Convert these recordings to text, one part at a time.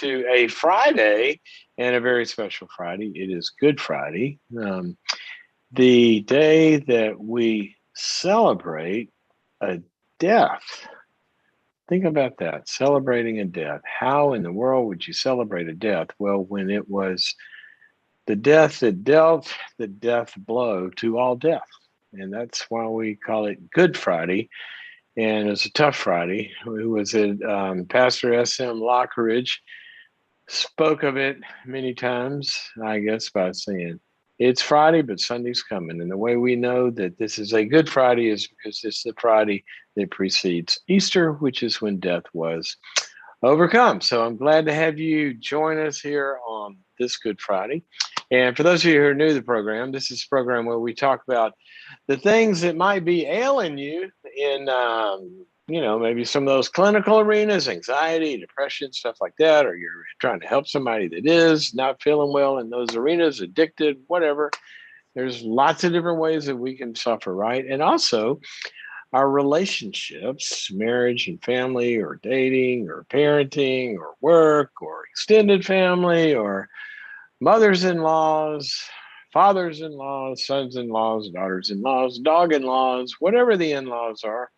to a Friday and a very special Friday. It is Good Friday, the day that we celebrate a death. Think about that, celebrating a death. How in the world would you celebrate a death? Well, when it was the death that dealt the death blow to all death. And that's why we call it Good Friday. And it's a tough Friday. Who was it? Pastor S.M. Lockridge spoke of it many times, I guess, by saying, it's Friday, but Sunday's coming. And the way we know that this is a Good Friday is because it's the Friday that precedes Easter, which is when death was overcome. So I'm glad to have you join us here on this Good Friday. And for those of you who are new to the program, this is a program where we talk about the things that might be ailing you in, maybe some of those clinical arenas, anxiety, depression, stuff like that, or you're trying to help somebody that is not feeling well in those arenas, addicted, whatever. There's lots of different ways that we can suffer, right? And also, our relationships, marriage and family, or dating, or parenting, or work, or extended family, or mothers in laws, fathers in laws, sons in laws, daughters in laws, dog in laws, whatever the in laws are,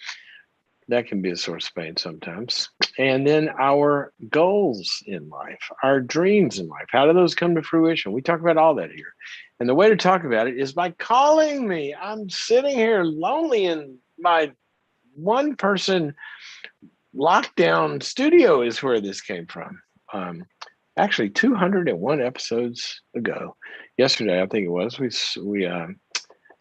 that can be a source of pain sometimes. And then our goals in life, our dreams in life, how do those come to fruition? We talk about all that here. And the way to talk about it is by calling me. I'm sitting here lonely in my one person lockdown studio is where this came from. Actually, 201 episodes ago, yesterday, I think it was, we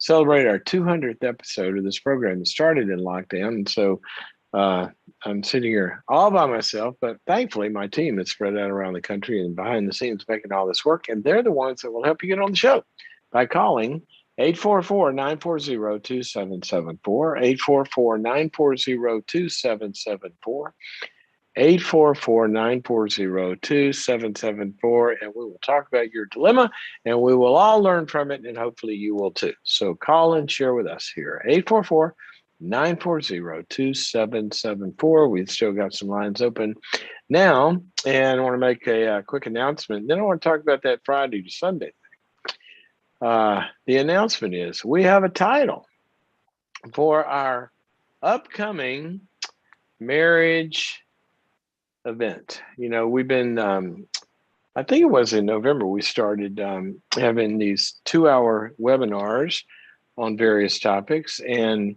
celebrated our 200th episode of this program that started in lockdown. And so I'm sitting here all by myself, but thankfully my team is spread out around the country and behind the scenes making all this work. And they're the ones that will help you get on the show by calling 844-940-2774, 844-940-2774. 844-940-2774, and we will talk about your dilemma, and we will all learn from it, and hopefully you will too. So call and share with us here, 844-940-2774. We've still got some lines open now, and I want to make a quick announcement. Then I want to talk about that Friday to Sunday thing. The announcement is we have a title for our upcoming marriage event. We've been, I think it was in November, we started having these 2-hour webinars on various topics. And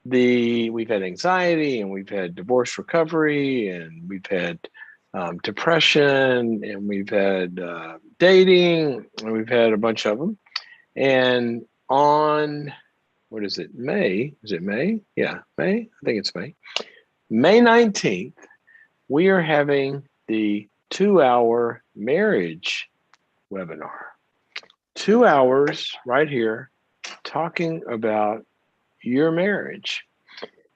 we've had anxiety, and we've had divorce recovery, and we've had depression, and we've had dating, and we've had a bunch of them. And on, what is it, May? Is it May? Yeah, May. I think it's May. May 19th, we are having the 2-hour marriage webinar. 2 hours right here talking about your marriage.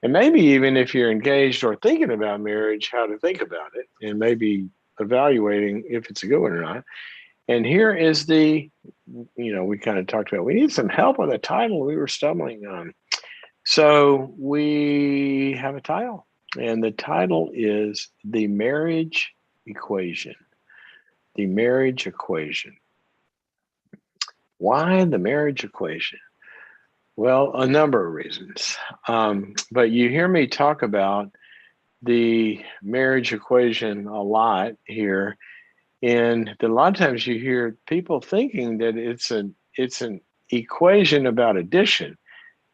And maybe even if you're engaged or thinking about marriage, how to think about it, and maybe evaluating if it's a good one or not. And here is we kind of talked about, we need some help with a title we were stumbling on. So we have a title. And the title is The Marriage Equation. The Marriage Equation. Why the marriage equation? Well, a number of reasons. But you hear me talk about the marriage equation a lot here. And a lot of times you hear people thinking that it's an equation about addition.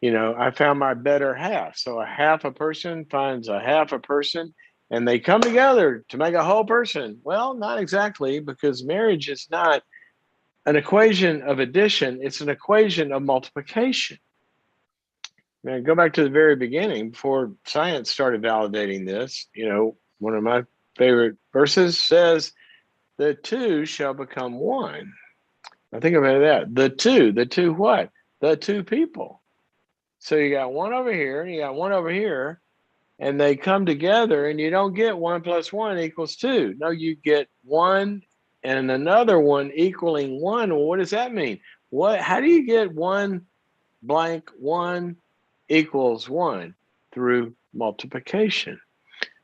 I found my better half. So a half a person finds a half a person, and they come together to make a whole person. Well, not exactly, because marriage is not an equation of addition. It's an equation of multiplication. Now, go back to the very beginning, before science started validating this. One of my favorite verses says, the two shall become one. Now think about that. The two what? The two people. So you got one over here and you got one over here, and they come together, and you don't get 1 + 1 = 2. No, you get one and another one equaling one. Well, what does that mean? How do you get 1 blank 1 = 1? Through multiplication.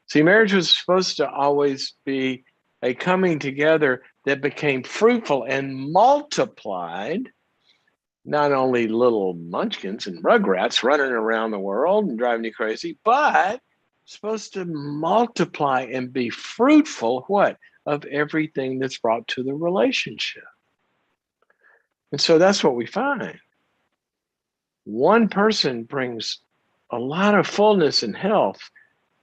See, marriage was supposed to always be a coming together that became fruitful and multiplied, not only little munchkins and rugrats running around the world and driving you crazy, but supposed to multiply and be fruitful, what? Of everything that's brought to the relationship. And so that's what we find. One person brings a lot of fullness and health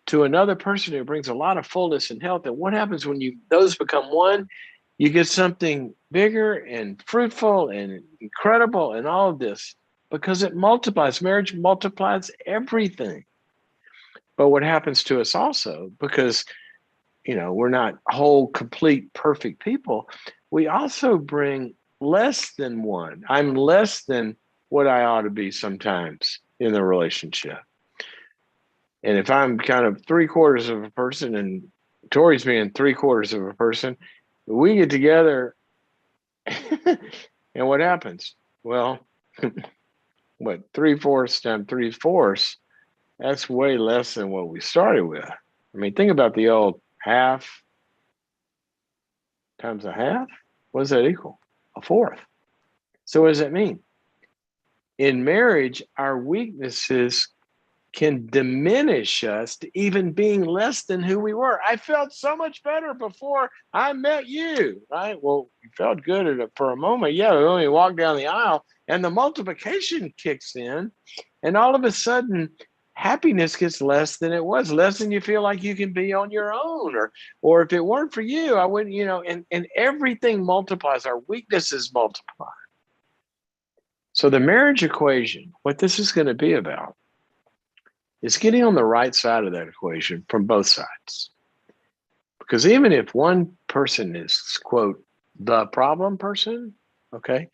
to another person who brings a lot of fullness and health. And what happens when those become one? You get something bigger and fruitful and incredible and all of this because it multiplies. Marriage multiplies everything. But what happens to us also, because we're not whole, complete, perfect people, we also bring less than one. I'm less than what I ought to be sometimes in the relationship. And if I'm kind of 3/4 of a person and Tori's being 3/4 of a person, we get together and what happens? Well, what, 3/4 times 3/4, that's way less than what we started with. I mean, think about the old half times a half. What does that equal? A fourth. So what does that mean? In marriage, our weaknesses can diminish us to even being less than who we were. I felt so much better before I met you, right? Well, you felt good for a moment. Yeah, when you walk down the aisle and the multiplication kicks in, and all of a sudden, happiness gets less than it was, less than you feel like you can be on your own, or if it weren't for you, I wouldn't, and everything multiplies. Our weaknesses multiply. So the marriage equation, what this is going to be about, is getting on the right side of that equation from both sides. Because even if one person is, quote, the problem person, okay,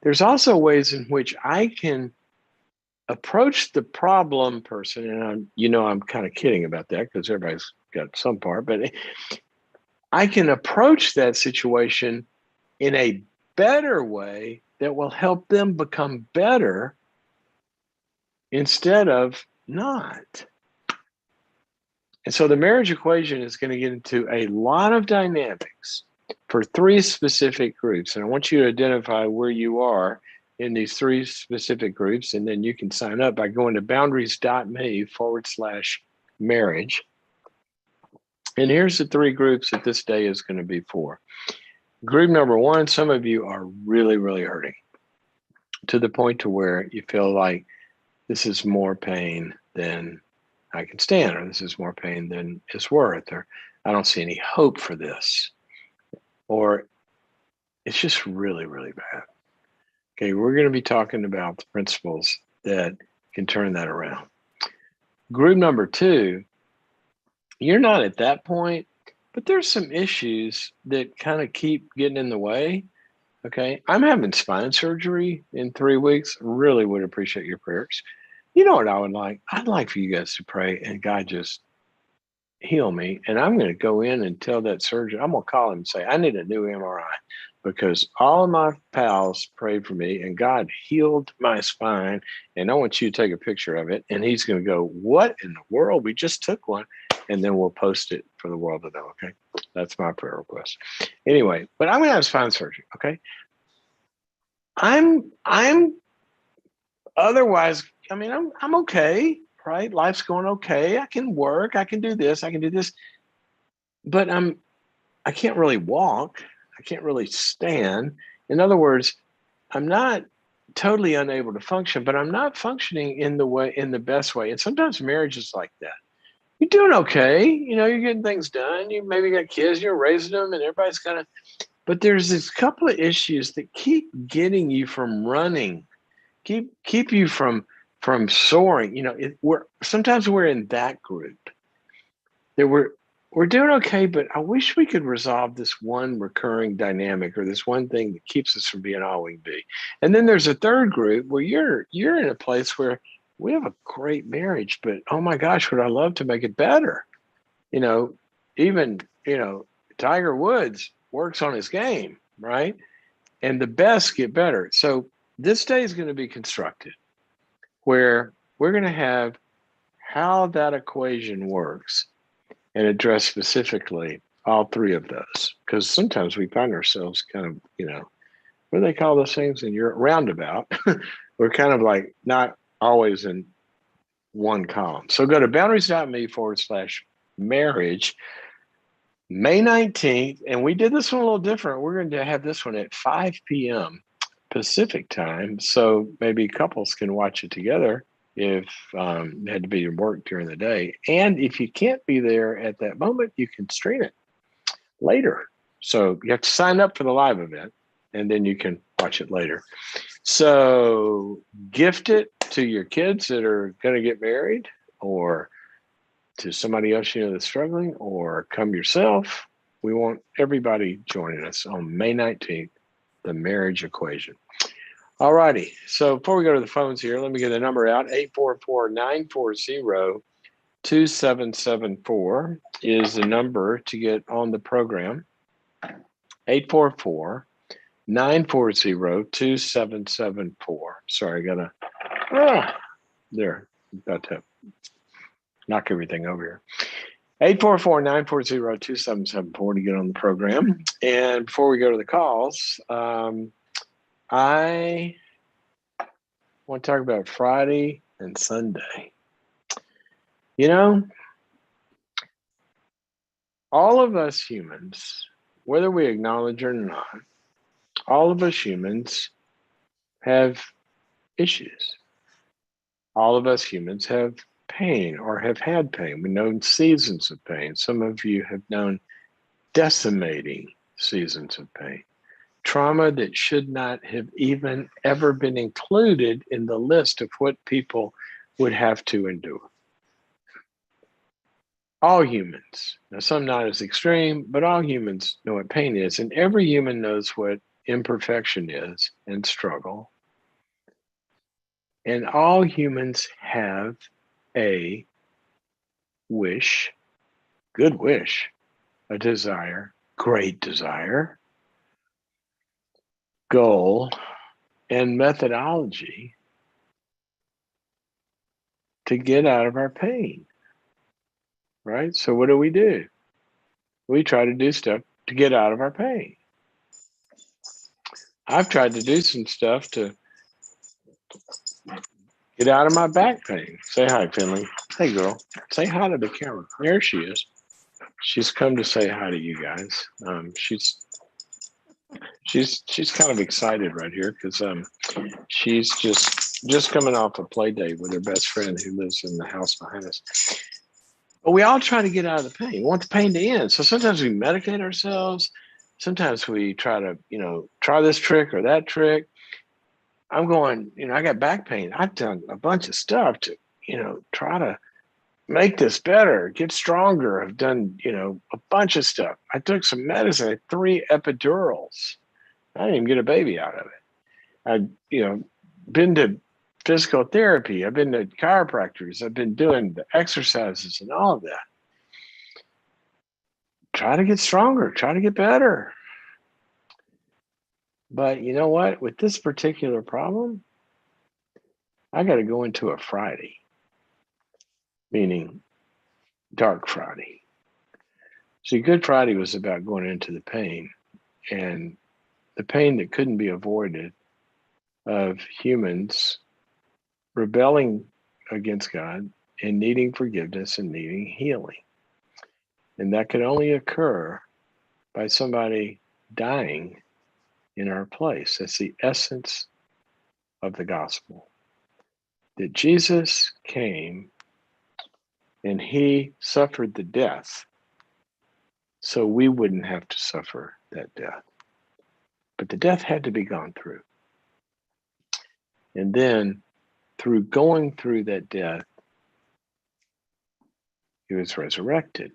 there's also ways in which I can approach the problem person. And I'm kind of kidding about that because everybody's got some part, but I can approach that situation in a better way that will help them become better instead of not. And so the marriage equation is going to get into a lot of dynamics for 3 specific groups. And I want you to identify where you are in these 3 specific groups. And then you can sign up by going to boundaries.me/marriage. And here's the 3 groups that this day is going to be for. Group number 1, some of you are really, really hurting to the point to where you feel like this is more pain than I can stand, or this is more pain than it's worth, or I don't see any hope for this, or it's just really, really bad. Okay, we're going to be talking about the principles that can turn that around. Group number 2, you're not at that point, but there's some issues that kind of keep getting in the way. Okay, I'm having spine surgery in 3 weeks. Really would appreciate your prayers. You know what I would like? I'd like for you guys to pray and God just heal me. And I'm going to go in and tell that surgeon, I'm going to call him and say, I need a new MRI because all of my pals prayed for me and God healed my spine. And I want you to take a picture of it. And he's going to go, what in the world? We just took one. And then we'll post it for the world to know. Okay. That's my prayer request. Anyway, but I'm going to have spine surgery. Okay. I'm otherwise, I mean, I'm okay, right? Life's going okay. I can work. I can do this. I can do this. But I can't really walk. I can't really stand. In other words, I'm not totally unable to function, but I'm not functioning in the best way. And sometimes marriage is like that. You're doing okay. You're getting things done. You maybe got kids, you're raising them, and everybody's kind of, but there's this couple of issues that keep getting you from running, keep you from soaring. Sometimes we're in that group that we're doing okay, but I wish we could resolve this one recurring dynamic or this one thing that keeps us from being all we can be. And then there's a third group where you're in a place where we have a great marriage, but oh my gosh, would I love to make it better? Even Tiger Woods works on his game, right? And the best get better. So this day is going to be constructed where we're going to have how that equation works and address specifically all three of those, because sometimes we find ourselves kind of, what do they call those things in your roundabout? We're kind of like not always in one column. So go to boundaries.me/marriage, May 19th. And we did this one a little different. We're going to have this one at 5 p.m. Pacific time. So maybe couples can watch it together if it had to be at work during the day. And if you can't be there at that moment, you can stream it later. So you have to sign up for the live event and then you can watch it later. So gift it to your kids that are going to get married, or to somebody else you know that's struggling, or come yourself. We want everybody joining us on May 19th, the marriage equation. All righty. So before we go to the phones here, let me get the number out. 844-940-2774 is the number to get on the program. 844-940-2774. Sorry, I gotta there. About to knock everything over here. 844-940-2774 to get on the program. And before we go to the calls, I want to talk about Friday and Sunday. All of us humans, whether we acknowledge or not, all of us humans have issues. All of us humans have pain or have had pain. We've known seasons of pain. Some of you have known decimating seasons of pain. Trauma that should not have even ever been included in the list of what people would have to endure. All humans, now some not as extreme, but all humans know what pain is, and every human knows what imperfection is and struggle. And all humans have a wish, good wish, a desire, great desire, goal, and methodology to get out of our pain, right? So what do? We try to do stuff to get out of our pain. I've tried to do some stuff to get out of my back pain. Say hi, Finley. Hey, girl. Say hi to the camera. There she is. She's come to say hi to you guys. She's kind of excited right here because she's just coming off a play date with her best friend who lives in the house behind us. But we all try to get out of the pain. We want the pain to end. So sometimes we medicate ourselves. Sometimes we try to, try this trick or that trick. I'm going, I got back pain. I've done a bunch of stuff to, try to make this better, get stronger. I've done, a bunch of stuff. I took some medicine, I had 3 epidurals. I didn't even get a baby out of it. I've, been to physical therapy. I've been to chiropractors. I've been doing the exercises and all of that. Try to get stronger, try to get better. But you know what? With this particular problem, I got to go into a Friday, meaning Dark Friday. See, Good Friday was about going into the pain, and the pain that couldn't be avoided of humans rebelling against God and needing forgiveness and needing healing. And that could only occur by somebody dying in our place. That's the essence of the gospel. That Jesus came and he suffered the death so we wouldn't have to suffer that death. But the death had to be gone through. And then through going through that death, he was resurrected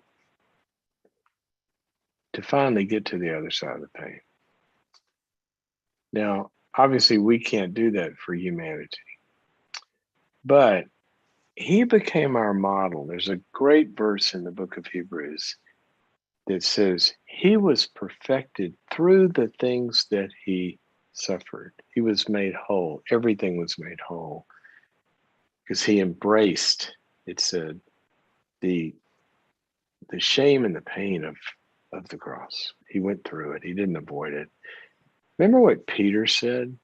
to finally get to the other side of the pain. Now, obviously, we can't do that for humanity, but he became our model. There's a great verse in the book of Hebrews that says he was perfected through the things that he suffered. He was made whole. Everything was made whole because he embraced, it said, the shame and the pain of the cross. He went through it. He didn't avoid it. Remember what Peter said?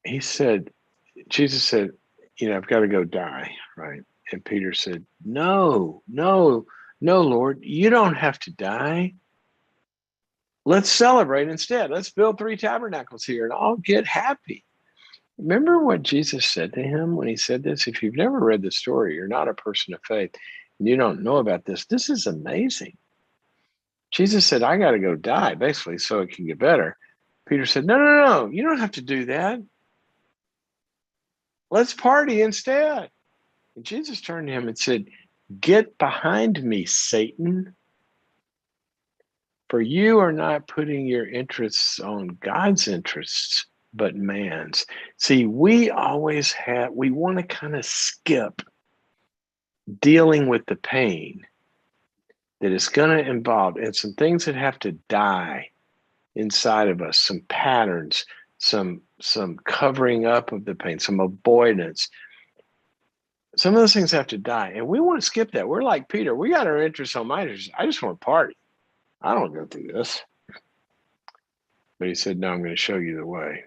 He said, Jesus said, I've got to go die, right? And Peter said, no, no, no, Lord, you don't have to die. Let's celebrate instead. Let's build 3 tabernacles here and I'll get happy. Remember what Jesus said to him when he said this? If you've never read the story, you're not a person of faith, and you don't know about this. This is amazing. Jesus said, I got to go die, basically, so it can get better. Peter said, no, no, no, you don't have to do that. Let's party instead. And Jesus turned to him and said, get behind me, Satan. For you are not putting your interests on God's interests, but man's. See, we want to kind of skip dealing with the pain that is going to involve and some things that have to die inside of us, some patterns, some covering up of the pain, some avoidance. Some of those things have to die. And we want to skip that. We're like Peter. We got our interests on my interests. I just want to party. I don't go through this. But he said, no, I'm going to show you the way.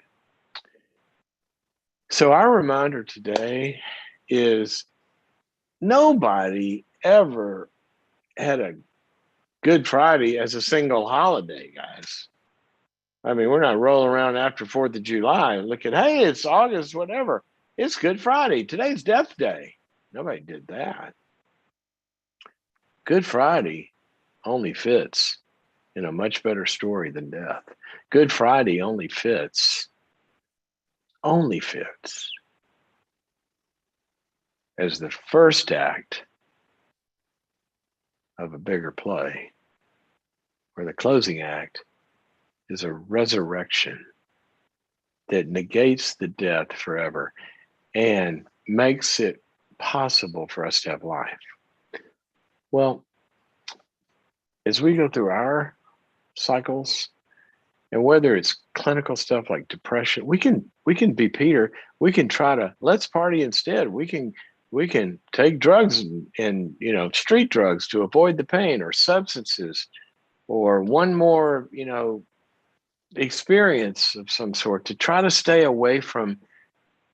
So our reminder today is nobody ever had a Good Friday as a single holiday, guys. I mean, we're not rolling around after 4th of July and looking, hey, it's August, whatever. It's Good Friday. Today's Death Day. Nobody did that. Good Friday only fits in a much better story than death. Good Friday only fits as the first act of a bigger play, where the closing act is a resurrection that negates the death forever and makes it possible for us to have life. Well, as we go through our cycles, and whether it's clinical stuff like depression, we can be Peter. We can try to let's party instead. We can take drugs and street drugs to avoid the pain, or substances, or one more experience of some sort to try to stay away from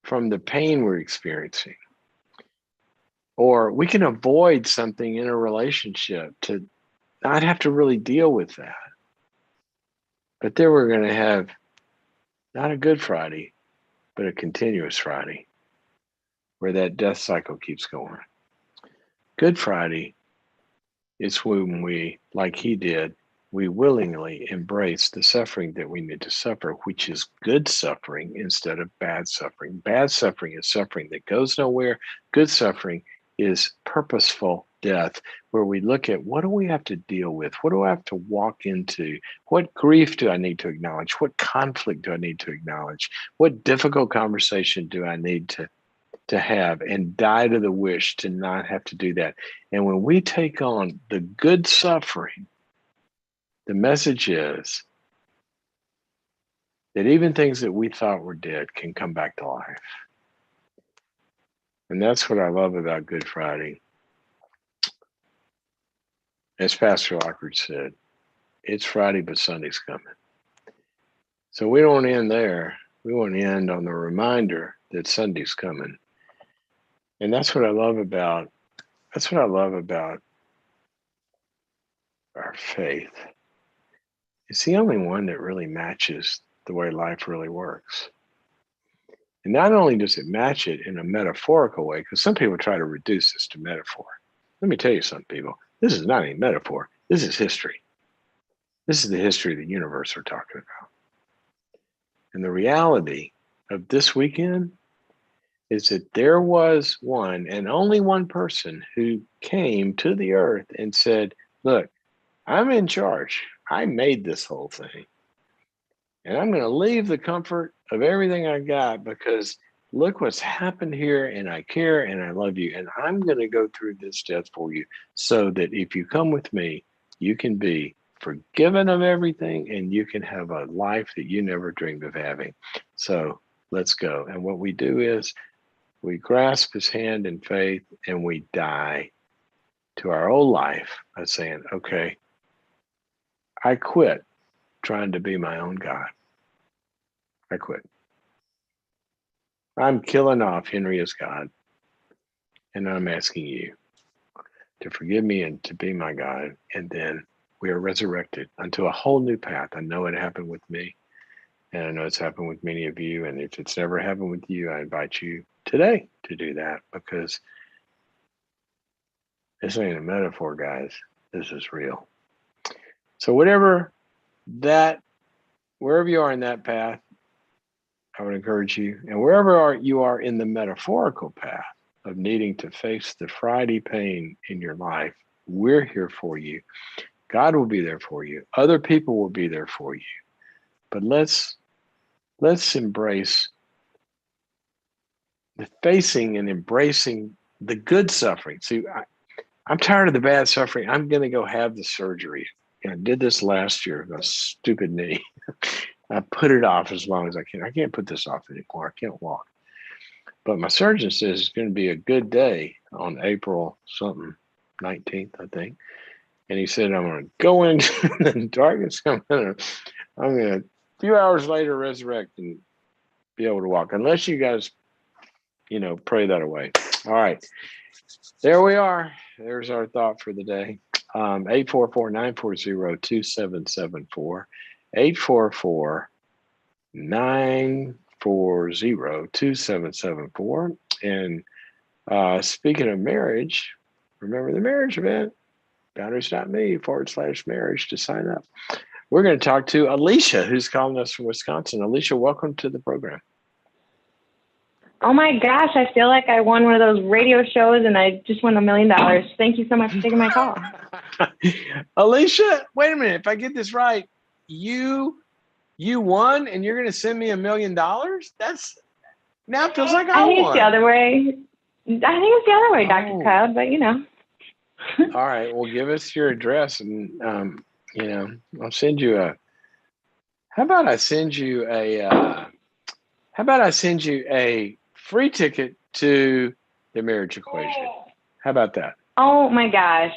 the pain we're experiencing. Or we can avoid something in a relationship to not have to really deal with that. But then we're going to have not a Good Friday, but a continuous Friday where that death cycle keeps going. Good Friday is when we, like he did, we willingly embrace the suffering that we need to suffer, which is good suffering instead of bad suffering. Bad suffering is suffering that goes nowhere. Good suffering is purposeful death, where we look at what do we have to deal with? What do I have to walk into? What grief do I need to acknowledge? What conflict do I need to acknowledge? What difficult conversation do I need to have, and die to the wish to not have to do that? And when we take on the good suffering, the message is that even things that we thought were dead can come back to life. And that's what I love about Good Friday. As Pastor Lockridge said, it's Friday, but Sunday's coming. So we don't end there. We want to end on the reminder that Sunday's coming. And that's what I love about our faith. It's the only one that really matches the way life really works. And not only does it match it in a metaphorical way, because some people try to reduce this to metaphor. Let me tell you something, people. This is not a metaphor. This is history. This is the history of the universe we're talking about. And the reality of this weekend is that there was one and only one person who came to the earth and said, look, I'm in charge. I made this whole thing. And I'm going to leave the comfort of everything I got because look what's happened here, and I care and I love you. And I'm going to go through this death for you so that if you come with me, you can be forgiven of everything and you can have a life that you never dreamed of having. So let's go. And what we do is we grasp his hand in faith and we die to our old life by saying, okay, I quit trying to be my own God. I quit. I'm killing off Henry as God, and I'm asking you to forgive me and to be my God. And then we are resurrected unto a whole new path. I know it happened with me, and I know it's happened with many of you. And if it's never happened with you, I invite you today to do that, because this ain't a metaphor, guys. This is real. So wherever you are in that path, I would encourage you, and wherever you are in the metaphorical path of needing to face the Friday pain in your life, we're here for you. God will be there for you. Other people will be there for you. But let's embrace the facing and embracing the good suffering. See, I'm tired of the bad suffering. I'm going to go have the surgery. And I did this last year, a stupid knee. I put it off as long as I can. I can't put this off anymore. I can't walk. But my surgeon says it's going to be a good day on April something, 19th, I think. And he said, I'm going to go into the darkness. I'm going to, a few hours later, resurrect and be able to walk. Unless you guys, pray that away. All right. There we are. There's our thought for the day. 844-940-2774. 844-940-2774. And speaking of marriage, remember the marriage event, boundaries.me/marriage to sign up. We're going to talk to Alicia, who's calling us from Wisconsin. Alicia, welcome to the program. Oh my gosh, I feel like I won one of those radio shows and I just won $1 million. Thank you so much for taking my call. Alicia, wait a minute. If I get this right, you won and you're going to send me $1 million? That's, now it feels like I think won. It's the other way. I think it's the other way, Dr. Kyle, but All right. Well, give us your address and, I'll send you how about I send you a free ticket to the Marriage Equation? How about that? Oh my gosh.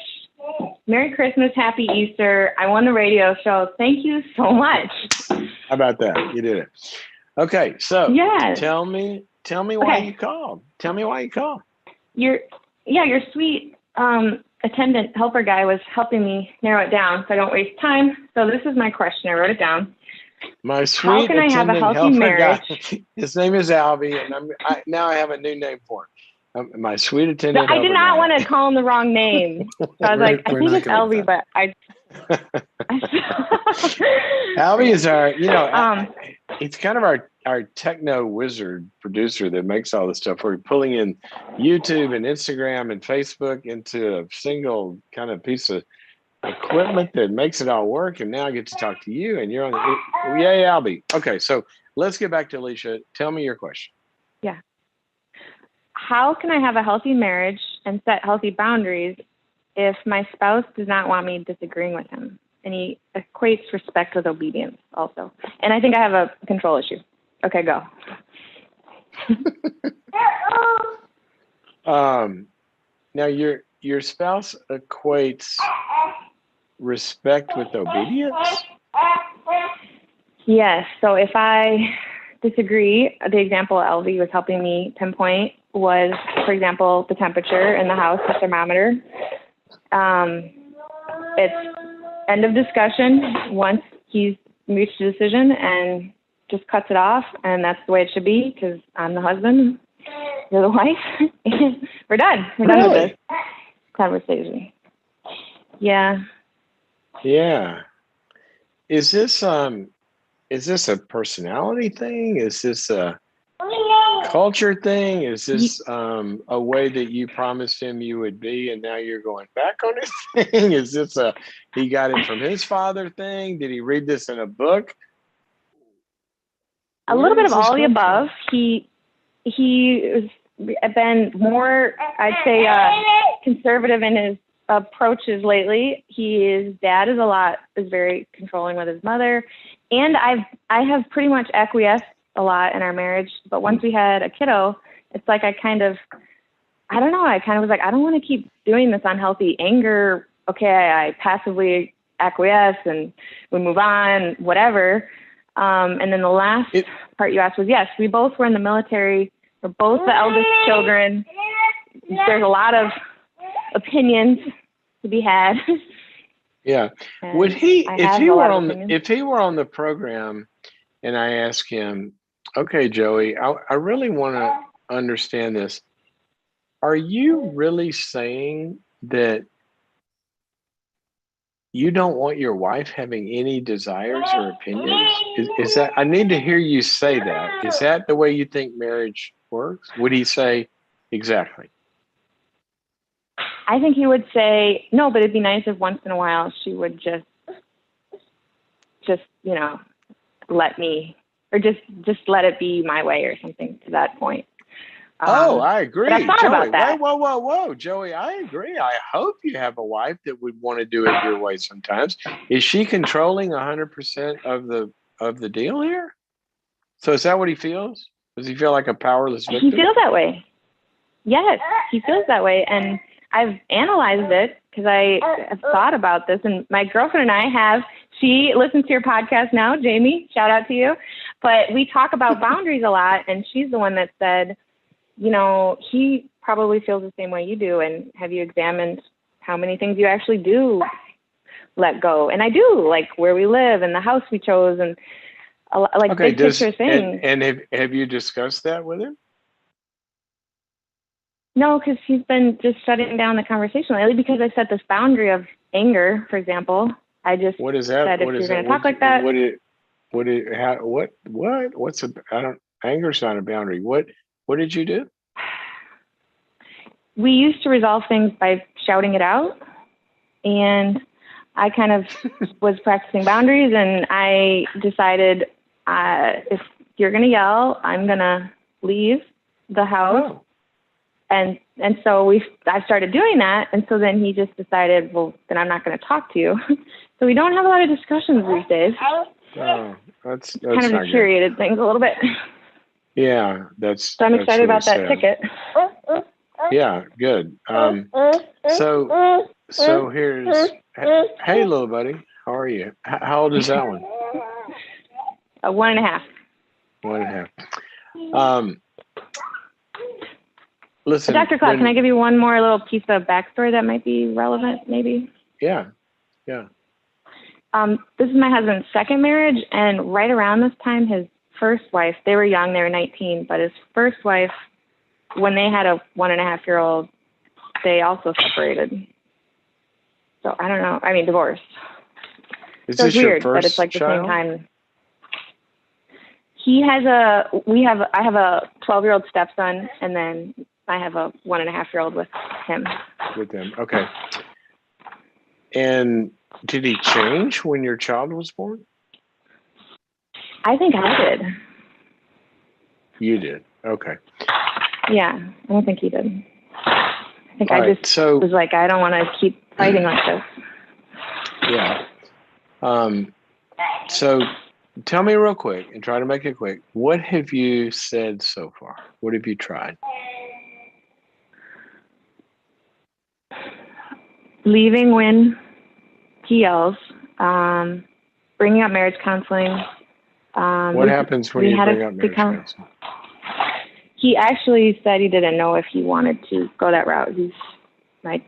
Merry Christmas, Happy Easter. I won the radio show. Thank you so much. How about that? You did it. Okay. So yes. tell me why you called. Tell me why you called. Your sweet attendant helper guy was helping me narrow it down so I don't waste time. So this is my question. I wrote it down. My sweet How can I have a healthy marriage? Guy. His name is Albie, and now I have a new name for him. My sweet attendant. I did not want to call him the wrong name. So I was like, I think it's Albie, but I. Albie is our, it's kind of our techno wizard producer that makes all this stuff. We're pulling in YouTube and Instagram and Facebook into a single kind of piece of equipment that makes it all work. And now I get to talk to you, and you're on the yay, Albie. Okay, so let's get back to Alicia. Tell me your question. Yeah. How can I have a healthy marriage and set healthy boundaries if my spouse does not want me disagreeing with him? And he equates respect with obedience also. And I think I have a control issue. Okay, go. Now your spouse equates respect with obedience? Yes. So if I disagree, the example Elvie was helping me pinpoint was, for example, the temperature in the house, the thermometer. It's end of discussion once he's reached a decision and just cuts it off, and that's the way it should be because I'm the husband, you're the wife, and we're done. We're done with this conversation. Yeah. Yeah. Is this a personality thing? Is this a culture thing? Is this a way that you promised him you would be and now you're going back on his thing? Is this he got it from his father thing? Did he read this in a book? A little bit of all the above. He has been more, I'd say, conservative in his approaches lately. His dad is very controlling with his mother, and I have pretty much acquiesced a lot in our marriage. But once we had a kiddo, it's like I kind of I don't know. I kind of was like, I don't want to keep doing this unhealthy anger. Okay, I passively acquiesce and we move on, whatever. And then the last part you asked was, yes, we both were in the military. We're both the eldest children. There's a lot of opinions to be had. Yeah. Would he, if he were on the program and I asked him, okay, Joey, I really want to understand this. Are you really saying that you don't want your wife having any desires or opinions? Is that, I need to hear you say that. Is that the way you think marriage works? Would he say exactly? I think he would say, no, but it'd be nice if once in a while she would just, you know, let me, or just let it be my way or something to that point. I agree. But I've thought about that. Whoa, Joey, I agree. I hope you have a wife that would want to do it your way sometimes. Is she controlling 100% of the deal here? So is that what he feels? Does he feel like a powerless victim? He feels that way. Yes, he feels that way. And I've analyzed it because I have thought about this. And my girlfriend and I she listens to your podcast now, Jamie, shout out to you. But we talk about boundaries a lot. And she's the one that said, you know, he probably feels the same way you do. And have you examined how many things you actually do let go? And I do, like where we live and the house we chose and like big picture things. And have you discussed that with him? No, because he's been just shutting down the conversation lately because I set this boundary of anger, for example. I just what is that? said, What if is you're going that? to talk like that. Anger's not a boundary. What did you do? We used to resolve things by shouting it out. And I kind of was practicing boundaries, and I decided if you're going to yell, I'm going to leave the house. Oh. And so I started doing that. And so then he just decided, well, then I'm not going to talk to you. So we don't have a lot of discussions these days. Oh, that's kind of deteriorated things a little bit. Yeah, so I'm excited about that ticket. Yeah, good. So here's, hey, little buddy, how are you? How old is that one? 1.5. 1.5. Listen, Dr. Clark, can I give you one more little piece of backstory that might be relevant, maybe? Yeah. This is my husband's second marriage, and right around this time, his first wife, they were young, they were 19, but his first wife, when they had a 1.5-year-old, they also separated. So I don't know. I mean, divorced. So it's weird, but it's like child? The same time. I have a 12-year-old stepson, and then I have a 1.5-year-old with him. With him, okay. And did he change when your child was born? I think I did. You did, okay. Yeah, I don't think he did. I think I just was like, I don't want to keep fighting like this. Yeah. So tell me real quick, and try to make it quick. What have you said so far? What have you tried? Leaving when he yells, bringing up marriage counseling. What happens when you bring up marriage counseling? He actually said he didn't know if he wanted to go that route. He's like,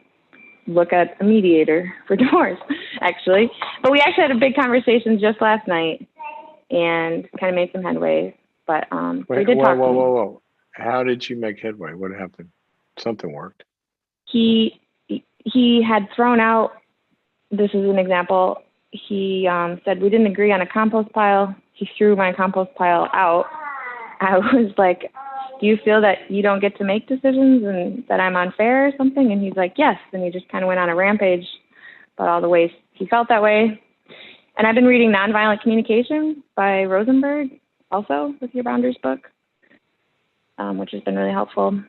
look at a mediator for divorce, actually. But we actually had a big conversation just last night and kind of made some headway. But we did talk. Whoa. How did you make headway? What happened? Something worked. He had thrown out, this is an example, he said we didn't agree on a compost pile. He threw my compost pile out. I was like, do you feel that you don't get to make decisions and that I'm unfair or something? And he's like, yes. And he just kind of went on a rampage about all the ways he felt that way. And I've been reading Nonviolent Communication by Rosenberg, also with Your Boundaries book, which has been really helpful.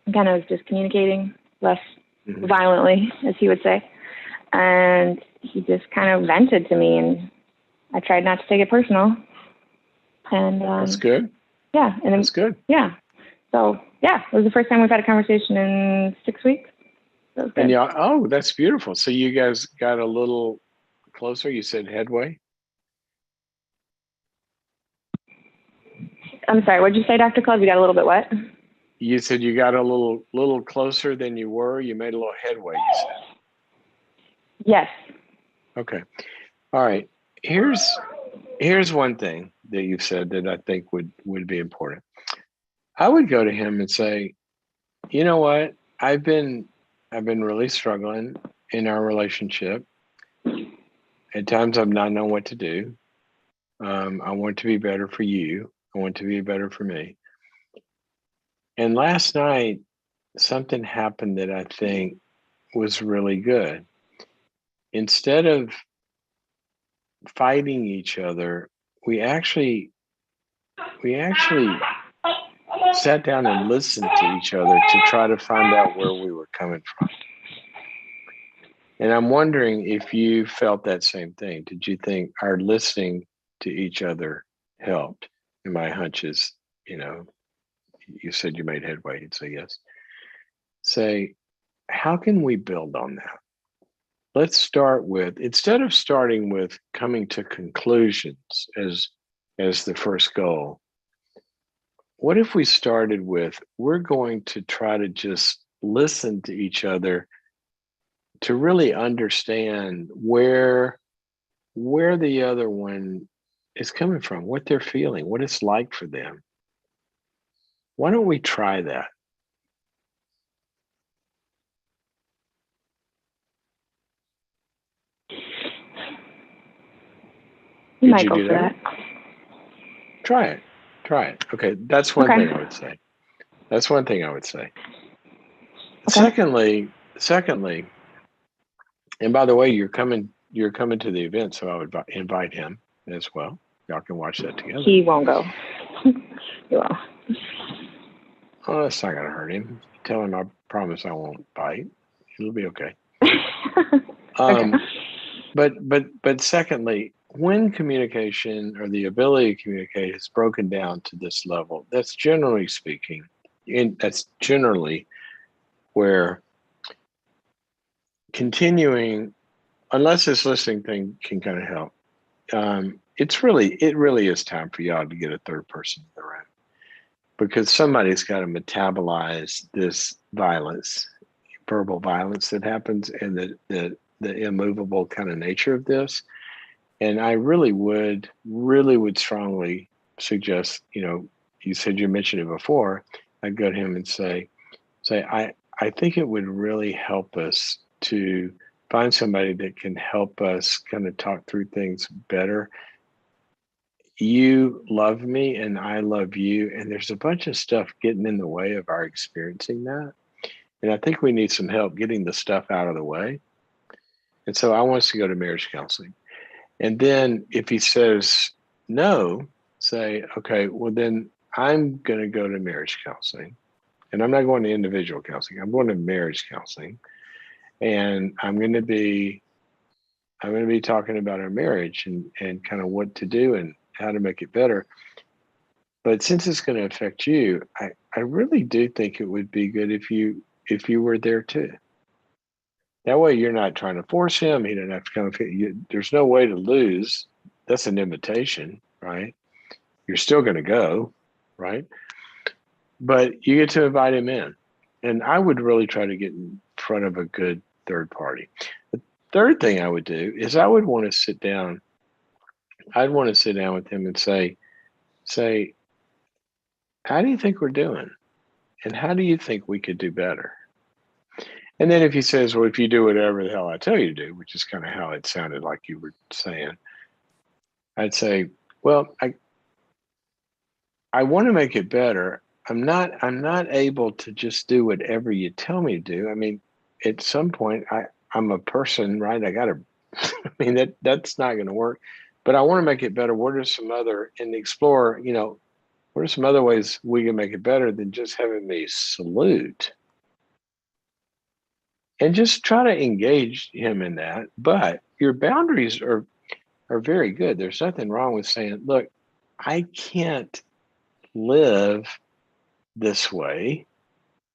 I'm kind of just communicating less violently, as he would say. And he just kind of vented to me, and I tried not to take it personal. And that's good. Yeah, and that's good. Yeah, so Yeah, it was the first time we've had a conversation in 6 weeks. That was good. And y'all, oh, that's beautiful. So you guys got a little closer. You said headway. I'm sorry, what did you say, Dr. Club? You got a little bit what? You said you got a little closer than you were. You made a little headway, you said. Yes. Okay. All right. Here's one thing that you've said that I think would be important. I would go to him and say, you know what? I've been really struggling in our relationship. At times I've not known what to do. I want to be better for you. I want to be better for me. And last night, something happened that I think was really good. Instead of fighting each other, we actually sat down and listened to each other to try to find out where we were coming from. And I'm wondering if you felt that same thing. Did you think our listening to each other helped? And my hunch is, you said you made headway. You'd say yes. Say, how can we build on that? Let's start with, instead of starting with coming to conclusions as the first goal, what if we started with, we're going to try to just listen to each other to really understand where the other one is coming from, what they're feeling, what it's like for them. Why don't we try that? You might go for that. Try it. Okay, that's one thing I would say. Okay. Secondly, and by the way, you're coming to the event, so I would invite him as well. Y'all can watch that together. He won't go. He won't. Oh, that's not gonna hurt him. Tell him I promise I won't bite. It'll be okay. Okay. But secondly, when communication or the ability to communicate is broken down to this level, that's generally speaking, that's generally where continuing, unless this listening thing can kind of help, it really is time for y'all to get a third person in the room, because somebody's got to metabolize this violence, verbal violence that happens, and the immovable kind of nature of this. And I really would strongly suggest, you said you mentioned it before, I'd go to him and say, I think it would really help us to find somebody that can help us kind of talk through things better. You love me and I love you, and there's a bunch of stuff getting in the way of our experiencing that. And I think we need some help getting the stuff out of the way. And so I want us to go to marriage counseling. And then if he says no, say, okay, well then I'm going to go to marriage counseling. And I'm not going to individual counseling. I'm going to marriage counseling. And I'm going to be talking about our marriage and kind of what to do and how to make it better. But since it's going to affect you, I really do think it would be good if you were there too. That way you're not trying to force him. He doesn't have to come. There's no way to lose. That's an invitation, right? You're still going to go, right? But you get to invite him in. And I would really try to get in front of a good third party. The third thing I would do is I would want to sit down. I'd want to sit down with him and say, how do you think we're doing? And how do you think we could do better? And then if he says, well, if you do whatever the hell I tell you to do, which is kind of how it sounded like you were saying, I'd say, well, I want to make it better. I'm not able to just do whatever you tell me to do. I mean, at some point I'm a person, right? I mean, that's not going to work, but I want to make it better. What are some other, and explore, what are some other ways we can make it better than just having me salute? And just try to engage him in that. But your boundaries are very good. There's nothing wrong with saying, look, I can't live this way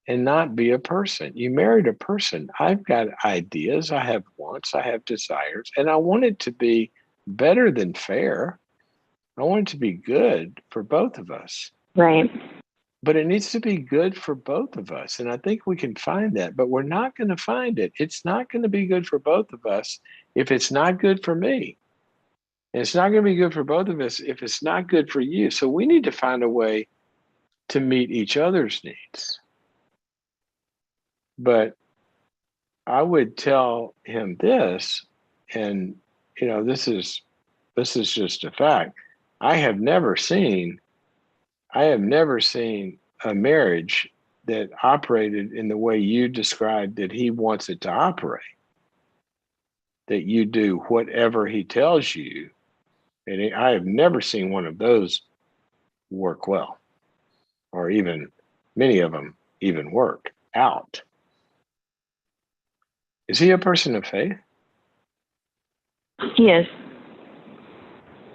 and not be a person. You married a person. I've got ideas, I have wants, I have desires, and I want it to be better than fair. I want it to be good for both of us. Right. But it needs to be good for both of us. And I think we can find that, but we're not going to find it. It's not going to be good for both of us if it's not good for me. And it's not going to be good for both of us if it's not good for you. So we need to find a way to meet each other's needs. But I would tell him this, and this is just a fact. I have never seen a marriage that operated in the way you described that he wants it to operate. That you do whatever he tells you. And I have never seen one of those work well, or even many of them even work out. Is he a person of faith? He is.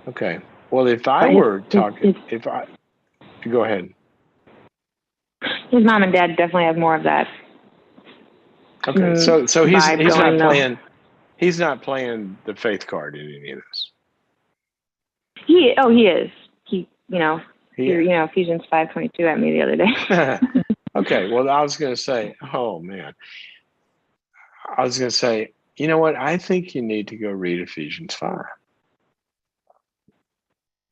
Okay. Well, if I were talking, go ahead. His mom and dad definitely have more of that. Okay. So he's not playing the faith card in any of this. He is. Ephesians 5:22 at me the other day. Okay. Well, I was going to say, you know what? I think you need to go read Ephesians 5.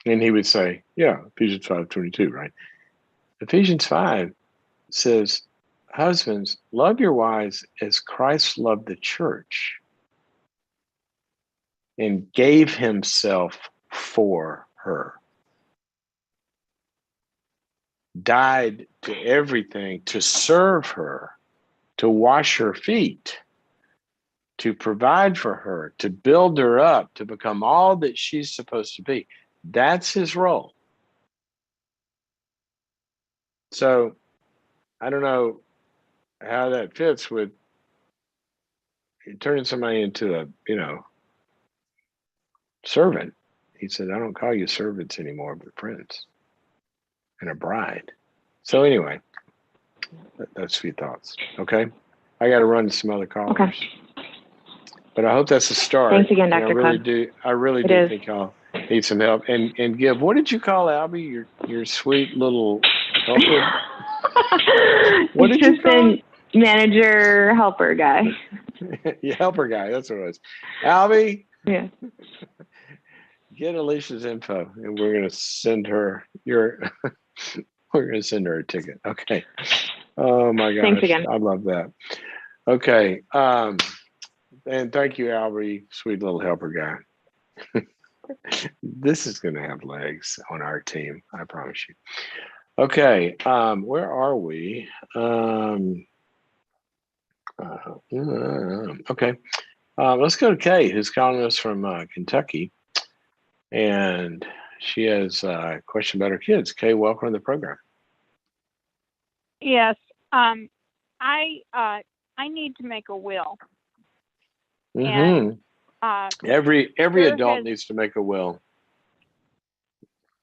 And he would say, yeah, Ephesians 5:22, right? Ephesians 5 says, husbands, love your wives as Christ loved the church and gave himself for her. Died to everything to serve her, to wash her feet, to provide for her, to build her up, to become all that she's supposed to be. That's his role. So I don't know how that fits with turning somebody into a, servant. He said, I don't call you servants anymore, but friends and a bride. So anyway, that's a few thoughts. Okay. I got to run to some other callers. Okay. But I hope that's a start. Thanks again, Dr. I really do think I'll need some help. And give, what did you call Albie? Your sweet little helper? What did you call him? Manager helper guy. Yeah, helper guy. That's what it was. Albie. Yeah. Get Alicia's info, and we're gonna send her we're gonna send her a ticket. Okay. Oh my gosh. Thanks again. I love that. Okay. And thank you, Albie, sweet little helper guy. This is gonna have legs on our team, I promise you. Okay. Where are we? Okay. Let's go to Kay, who's calling us from Kentucky. And she has a question about her kids. Kay, welcome to the program. Yes. I need to make a will. Mm-hmm. And every adult needs to make a will.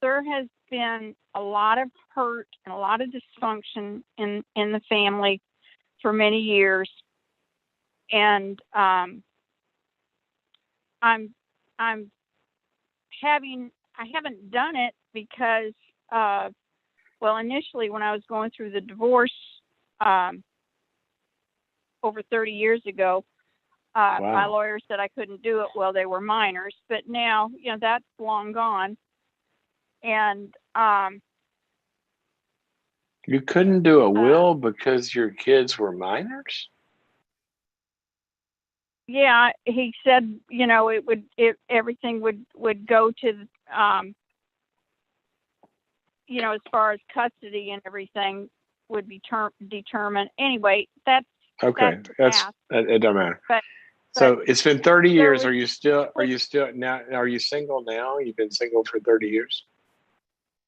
There has been a lot of hurt and a lot of dysfunction in the family for many years. And I haven't done it because initially when I was going through the divorce over 30 years ago, wow. My lawyer said I couldn't do it. Well, they were minors, but now that's long gone. And you couldn't do a will because your kids were minors? Yeah, he said, everything would go to, as far as custody and everything would be determined. Anyway, that's okay. It doesn't matter. So it's been 30 years. Are you still now? Are you single now? You've been single for 30 years?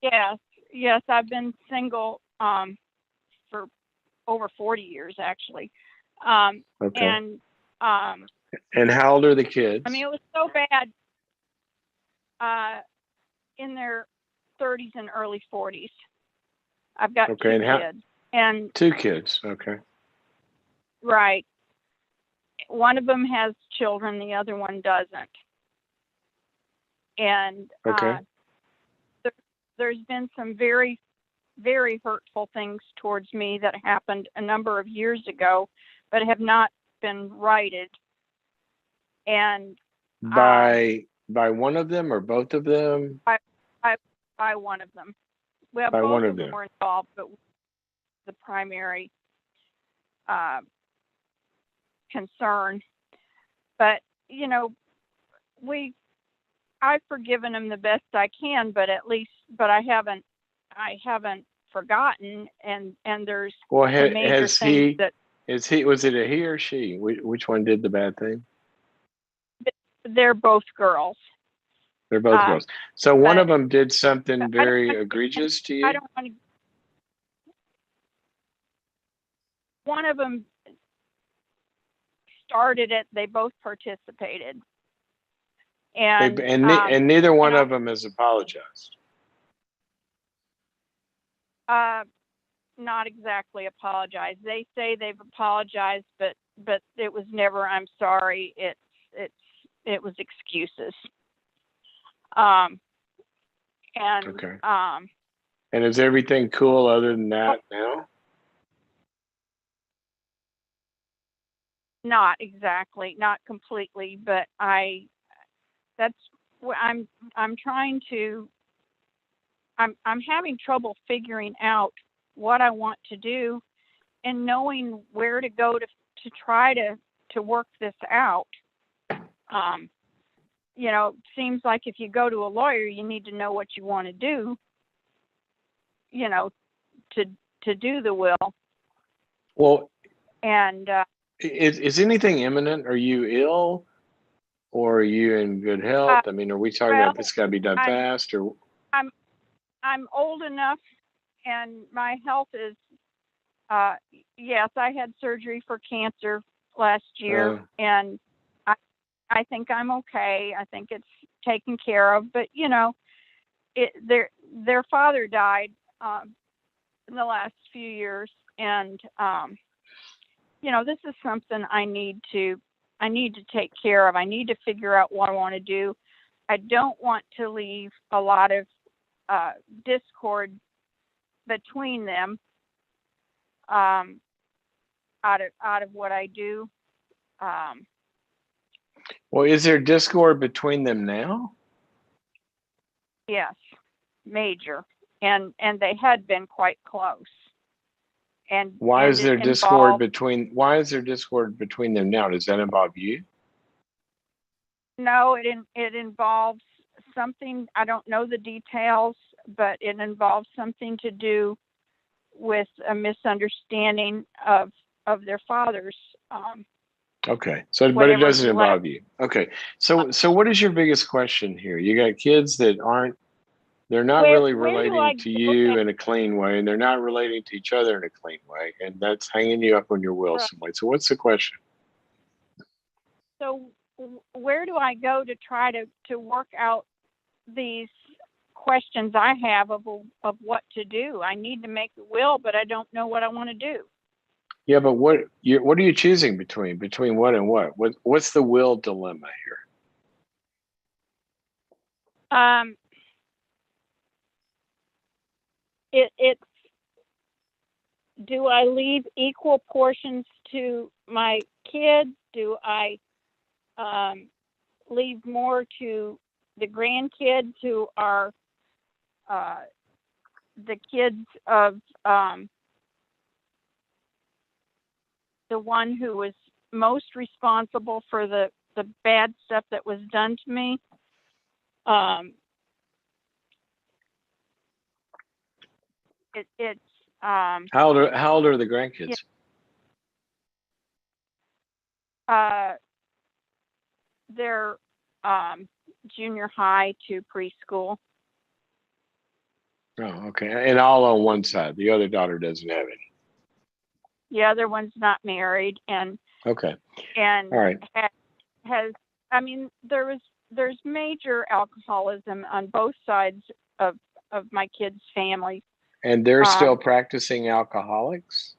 Yes, I've been single for over 40 years actually. Okay. And how old are the kids? I mean, it was so bad in their 30s and early 40s. I've got Okay, two and how? kids, and 2 kids. Okay. right, one of them has children, the other one doesn't. And Okay. there, there's been some very, very hurtful things towards me that happened a number of years ago, but have not been righted. And By one of them or both of them? by, by, by one of them. Well, By both one of of them them. were involved, but the primary uh, concern. But you know, I've forgiven him the best I can, but I haven't forgotten. And there's Well, some major has things he? that Was it a he or she? Which one did the bad thing? they're both girls. They're both Uh, girls. So one of but them did something I don't very want to, egregious to I you? don't want to. One of them started it. They both participated, and And neither and one of them has apologized. not exactly apologized. They say they've apologized, but it was never "I'm sorry." It was excuses. Um, and Okay. And is everything cool other than that now? not exactly, not completely, but that's what I'm trying to. I'm having trouble figuring out what I want to do and knowing where to go to try to work this out. Um, it seems like if you go to a lawyer, you need to know what you want to do, you know, to do the will. Well, And is anything imminent? Are you ill, or are you in good health? I mean, are we talking well, about this got to be done I'm fast, or? I'm I'm old enough, and my health is. Yes, I had surgery for cancer last year, and I think I'm okay. I think it's taken care of. But their father died in the last few years, and this is something I need to take care of. I need to figure out what I want to do. I don't want to leave a lot of discord between them out of what I do. Well, is there discord between them now? Yes, major, and they had been quite close. And why is there discord involved, between them now? Does that involve you? No, it involves something. I don't know the details, but it involves something to do with a misunderstanding of their father's. Okay, but it Whatever doesn't he left. involve you. Okay, so what is your biggest question here? You got kids that they're not really Where do relating I to go you next? in a clean way, and they're not relating to each other in a clean way, and that's hanging you up on your will some way. So what's the question? So where do I go to try to work out these questions I have of what to do? I need to make a will, but I don't know what I want to do. Yeah, but what are you choosing between what and what? What's the will dilemma here? It's do I leave equal portions to my kids? Do I leave more to the grandkids who are the kids of the one who was most responsible for the bad stuff that was done to me? It's How old are the grandkids? They're junior high to preschool. Oh, okay. And all on one side. The other daughter doesn't have any. The other one's not married, and okay. And all right. has there's major alcoholism on both sides of my kids' family. And they're still Um, practicing alcoholics?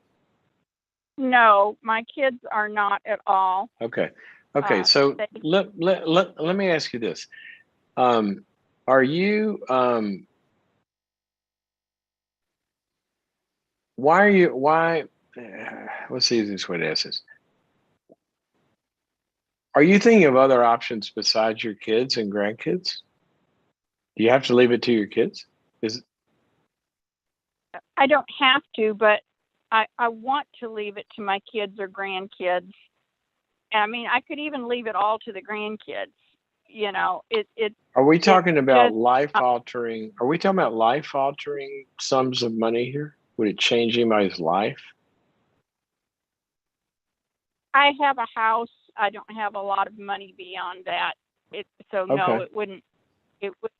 no, my kids are not at all. Okay. Okay. So They let me ask you this. Um, are you, why are you, why, what's the easiest way to ask this? Are you thinking of other options besides your kids and grandkids? Do you have to leave it to your kids? Is I don't have to, but I want to leave it to my kids or grandkids. I mean, I could even leave it all to the grandkids. You know, Are we it talking about just life altering? Are we talking about life altering sums of money here? Would it change anybody's life? I have a house. I don't have a lot of money beyond that. So no, Okay. it wouldn't. It would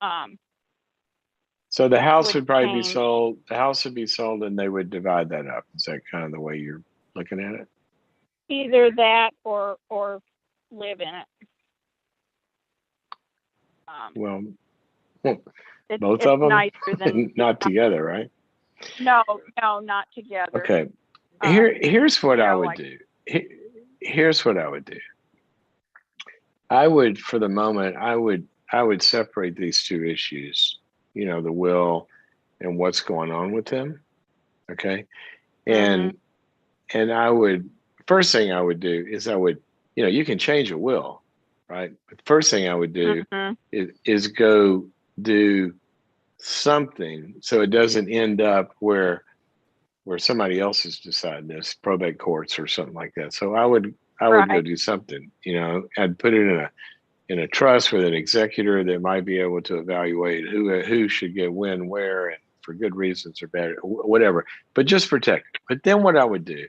um So the house would would probably be change sold. The house would be sold, and they would divide that up. Is that kind of the way you're looking at it? either that or live in it. Um, Well, both it's of them, nicer than not together, right? no, no, not together. Okay. Uh, Here's what you I know, would like do. Here's what I would do. I would, for the moment, I would separate these two issues. You know, the will and what's going on with them. Okay. mhm, And I would, first thing I would do is I would, you know, you can change a will, right? But first thing I would do mhm, is go do something so it doesn't end up where somebody else is deciding this, probate courts or something like that. So I would go right. do something, you know, I'd put it in a trust with an executor that might be able to evaluate who should get when, where, and for good reasons or bad, whatever. But just protect it. But then what I would do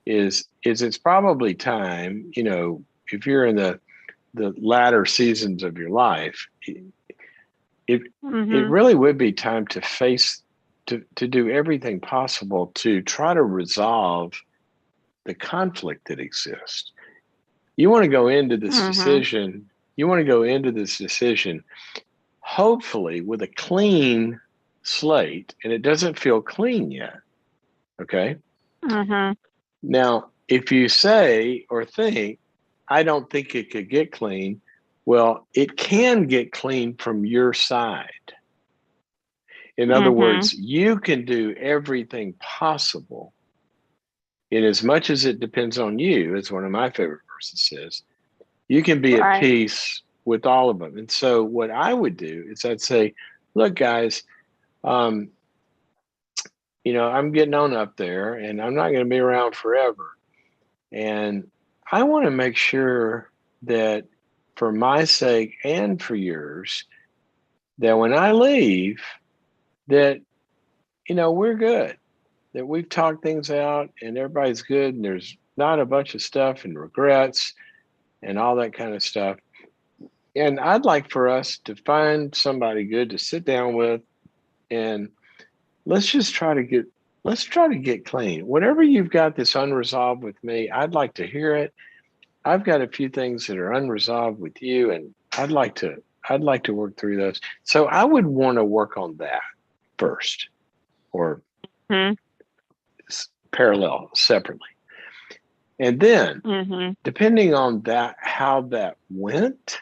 is it's probably time, you know, if you're in the latter seasons of your life, it it Mhm, really would be time to face to do everything possible to try to resolve the conflict that exists. You want to go into this mhm, decision, you want to go into this decision hopefully with a clean slate, and it doesn't feel clean yet. Okay. mhm, Now, if you say or think, I don't think it could get clean, well, it can get clean from your side. In other mhm, words, you can do everything possible. In as much as it depends on you, as one of my favorite verses says, you can be at right. peace with all of them. And so, what I would do is I'd say, look, guys, um, you know, I'm getting on up there and I'm not going to be around forever. And I want to make sure that for my sake and for yours, that when I leave, that, you know, we're good, that we've talked things out and everybody's good and there's not a bunch of stuff and regrets and all that kind of stuff. And I'd like for us to find somebody good to sit down with and let's just try to get let's try to get clean. Whatever you've got that's unresolved with me, I'd like to hear it. I've got a few things that are unresolved with you, and I'd like to work through those. So I would want to work on that first, or Mhm, parallel separately, and then mhm, depending on that how that went,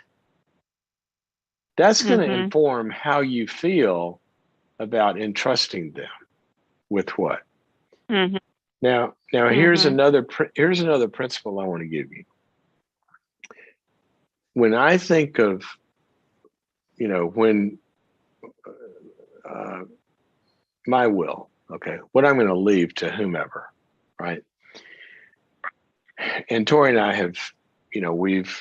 that's going to mhm, inform how you feel about entrusting them with what. mhm, Now mhm, here's another principle I want to give you. When I think of, you know, when uh, my will, okay, what I'm going to leave to whomever, right? And Tori and I have, you know, we've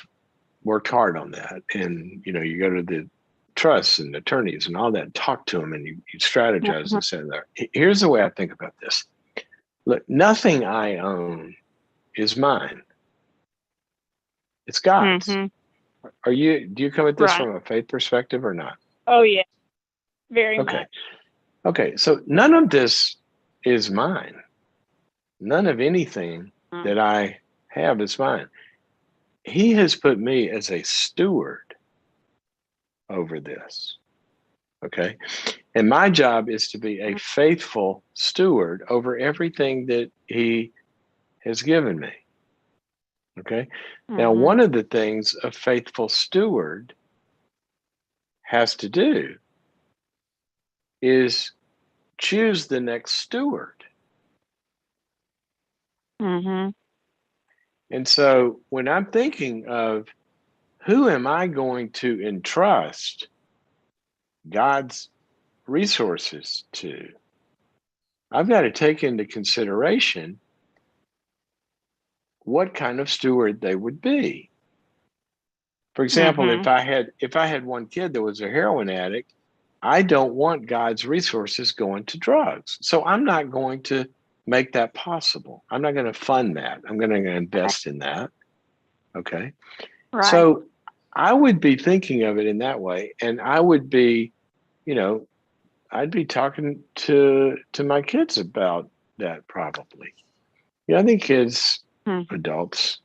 worked hard on that. And, you know, you go to the trusts and attorneys and all that, and talk to them and you strategize mhm, and say there. Here's the way I think about this. Look, nothing I own is mine. It's God's. mhm, Do you come at this right. from a faith perspective or not? Oh yeah, very Okay. much. Okay. So none of this is mine. None of anything Mm, that I have is mine. He has put me as a steward over this. Okay. And my job is to be a faithful steward over everything that he has given me. Okay. Now, Mm-hmm. one of the things a faithful steward has to do is choose the next steward. Mm-hmm. And so when I'm thinking of who am I going to entrust God's resources to, I've got to take into consideration what kind of steward they would be. For example, Mm-hmm. if I had one kid that was a heroin addict, I don't want God's resources going to drugs. So I'm not going to make that possible. I'm not going to fund that. I'm going to invest in that. Okay. Right. So I would be thinking of it in that way. And I would be, you know, I'd be talking to my kids about that probably. I think kids, Mm-hmm. adults,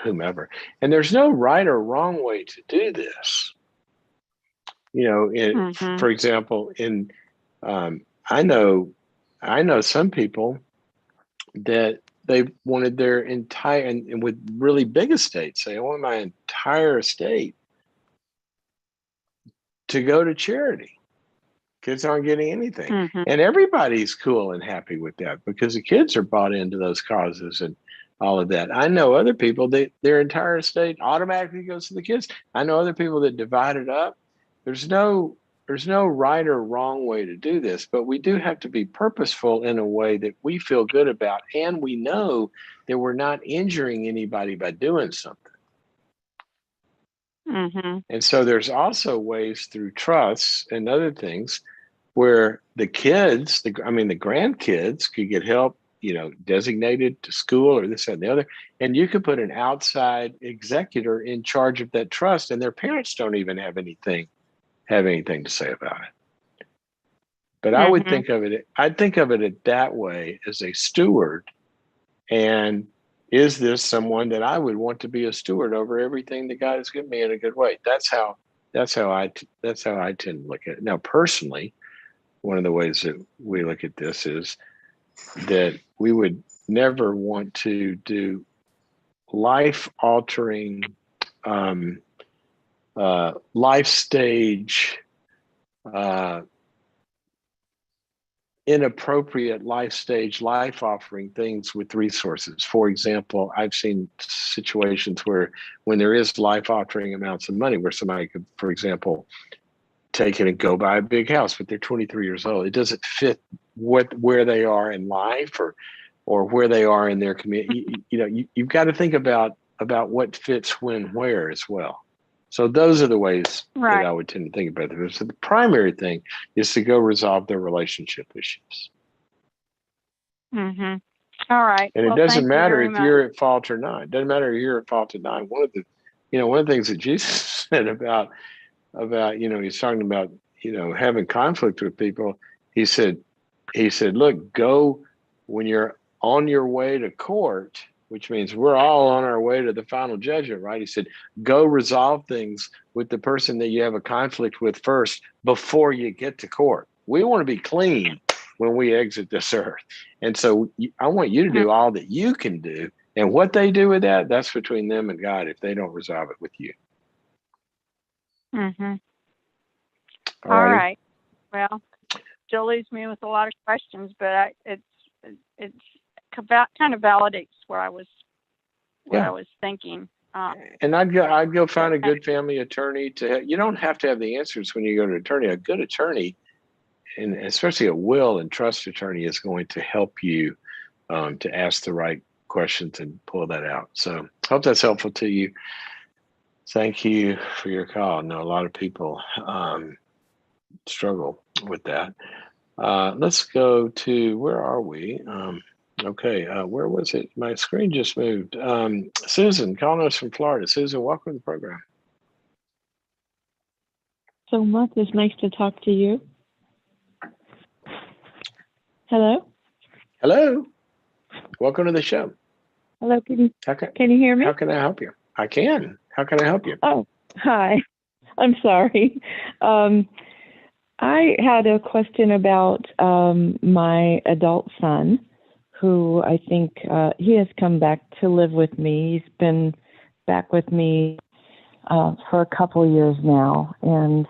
whomever. And there's no right or wrong way to do this. Mm-hmm. For example, in I know some people that they wanted their entire and with really big estates, they want my entire estate to go to charity. Kids aren't getting anything. Mm-hmm. And everybody's cool and happy with that because the kids are bought into those causes and all of that. I know other people that their entire estate automatically goes to the kids. I know other people that divide it up. There's no right or wrong way to do this, but we do have to be purposeful in a way that we feel good about and we know that we're not injuring anybody by doing something. Mm-hmm. And so there's also ways through trusts and other things where the kids, the grandkids could get help, designated to school or this, that, and the other. And you could put an outside executor in charge of that trust, and their parents don't even have anything to say about it. But Mm-hmm. I'd think of it that way as a steward. And is this someone that I would want to be a steward over everything that God has given me in a good way? That's how I tend to look at it. Now, personally, one of the ways that we look at this is that we would never want to do life altering, life stage, inappropriate life stage, life offering things with resources. For example, I've seen situations where when there is life altering amounts of money, where somebody could, for example, take it and go buy a big house, but they're 23 years old. It doesn't fit where they are in life or where they are in their community. You've got to think about what fits when, where as well. So those are the ways Right. that I would tend to think about it. So the primary thing is to go resolve their relationship issues. Mm-hmm. All right. And Well, it doesn't thank you matter very if much. you're at fault or not. It doesn't matter if you're at fault or not. One of the things that Jesus said about he's talking about having conflict with people. He said, look, go when you're on your way to court, which means we're all on our way to the final judgment, right? He said, go resolve things with the person that you have a conflict with first before you get to court. We want to be clean when we exit this earth. And so I want you to do all that you can do. And what they do with that, that's between them and God if they don't resolve it with you. Mm-hmm. All All righty. right. Well, still leaves me with a lot of questions, but it's kind of validates what I was thinking. And I'd go find a good family attorney you don't have to have the answers when you go to an attorney. A good attorney, and especially a will and trust attorney, is going to help you to ask the right questions and pull that out. So hope that's helpful to you. Thank you for your call. I know a lot of people struggle with that. Let's go to, where are we? Okay, where was it? My screen just moved. Susan, calling us from Florida. Susan, welcome to the program. So much. It's nice to talk to you. Hello? Hello. Welcome to the show. Hello, can you hear me? How can I help you? I can. How can I help you? Oh, hi. I'm sorry. I had a question about my adult son, who I think he has come back to live with me. He's been back with me for a couple of years now, and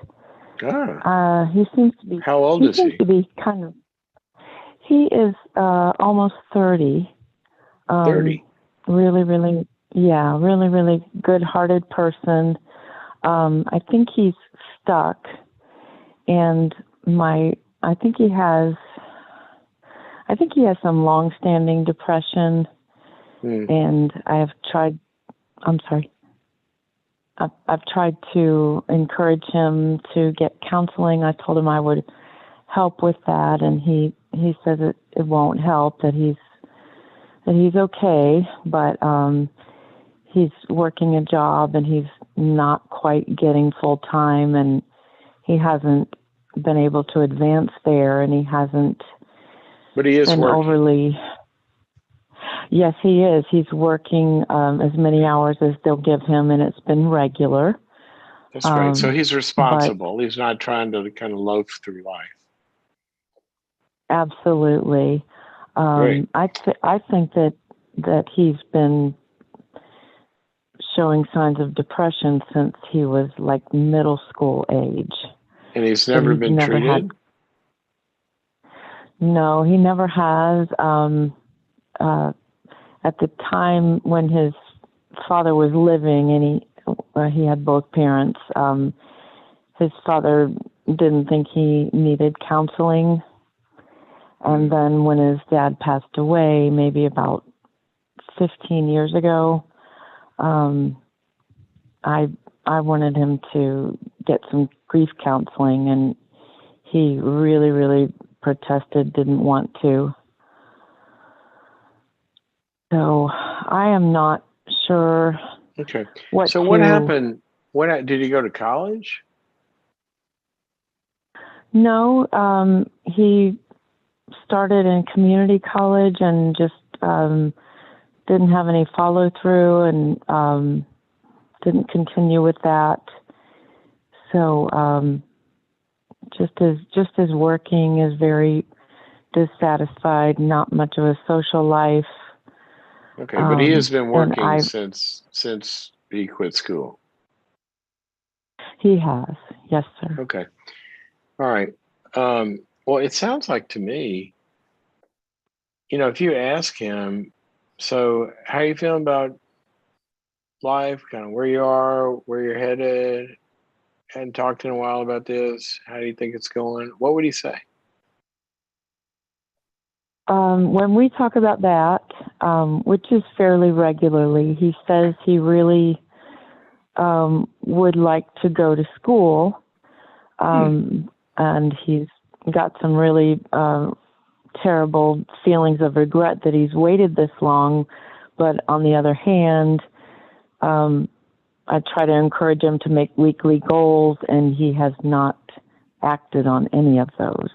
he seems to be. How old is he? He seems to be kind of. He is almost 30. 30. Really, really, yeah, really, really good-hearted person. I think he's stuck, and I think he has some long-standing depression, and I've tried. I'm sorry. I've tried to encourage him to get counseling. I told him I would help with that, and he says it won't help. That he's okay, but he's working a job and he's not quite getting full time, and he hasn't been able to advance there, and he hasn't. But he is been working. Overly. Yes, he is. He's working as many hours as they'll give him, and it's been regular. That's right. So he's responsible. He's not trying to kind of loaf through life. Absolutely. Great. I think that he's been showing signs of depression since he was like middle school age. And he's never been treated? No, he never has. At the time when his father was living, and he had both parents, his father didn't think he needed counseling. And then when his dad passed away, maybe about 15 years ago, I wanted him to get some grief counseling, and he really, really protested, didn't want to. So I am not sure. Okay. What happened? Did he go to college? No, he started in community college and just didn't have any follow through, and didn't continue with that. So just as working is very dissatisfied, not much of a social life. Okay, but he has been working since he quit school. He has, yes, sir. Okay, all right. Well, it sounds like to me, if you ask him, so how are you feeling about life, kind of where you are, where you're headed, hadn't talked in a while about this, how do you think it's going? What would he say? When we talk about that, which is fairly regularly, he says he really would like to go to school, and he's got some really terrible feelings of regret that he's waited this long. But on the other hand, I try to encourage him to make weekly goals, and he has not acted on any of those.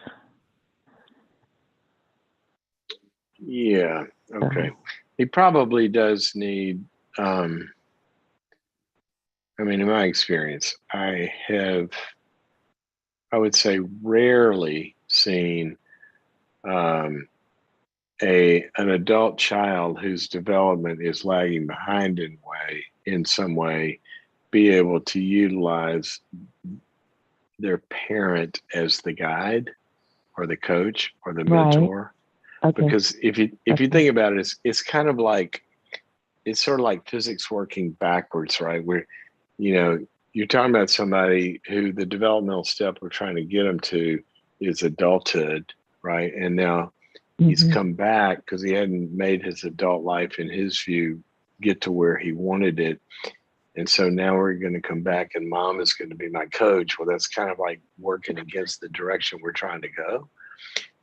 Yeah. Okay. He probably does need, in my experience, I would say rarely seen an adult child whose development is lagging behind in some way be able to utilize their parent as the guide or the coach or the mentor. Okay. Because if you think about it, it's kind of like, it's sort of like physics working backwards, right? Where, you're talking about somebody who the developmental step we're trying to get them to is adulthood, right? And now he's come back because he hadn't made his adult life, in his view, get to where he wanted it. And so now we're going to come back and mom is going to be my coach. Well, that's kind of like working against the direction we're trying to go.